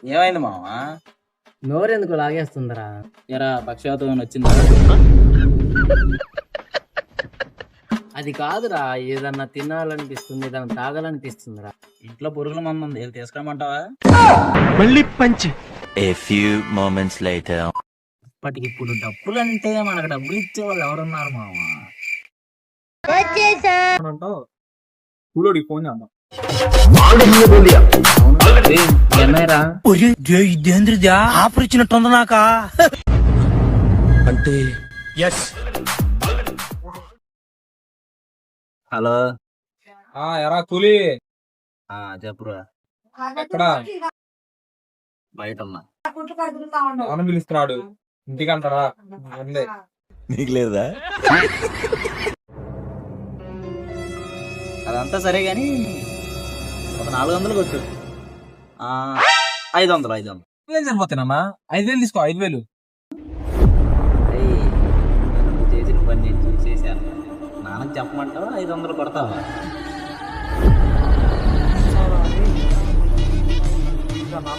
ఏమైంది మావా? నోరెందుకు లాగేస్తుందిరా? ఎరా పక్షవాతం వచ్చిందా? అది కాదురా, ఏదన్నా తినాలనిపిస్తుంది, ఏదన్నా తాగాలనిపిస్తుందిరా. ఇంట్లో పురుగుల మందు ఉంది, వెళ్ళి తీసుకురమ్మంటావా? మళ్ళీ పంచి. A few moments later. ఇప్పటికి ఇప్పుడు డబ్బులు అంటే మనకు డబ్బులు ఇచ్చే వాళ్ళు ఎవరున్నారు మావా? కూలోడికి ఫోన్ చేద్దాం. ఏమైరా? ఇదేంద్రజా ఆఫర్ ఇచ్చినట్టుంది నాకా అంటే ఎస్. హలో, ఎరా కూలీ చెప్పురా. ఎక్కడ? బయట ఉన్నా. నాన్న పిలుస్తున్నాడు, ఇంటికంటారా? అందే నీకు లేదా? అదంతా సరే గాని ఒక 400 కొట్టు. 500. 500 ఏం సరిపోతానమ్మా? 5,000 తీసుకో. 5,000 నువ్వు చేసిన పని నేను చూసేసాను. నాన్నకి చెప్పమంటావా 500 కొడతావా? నాన్న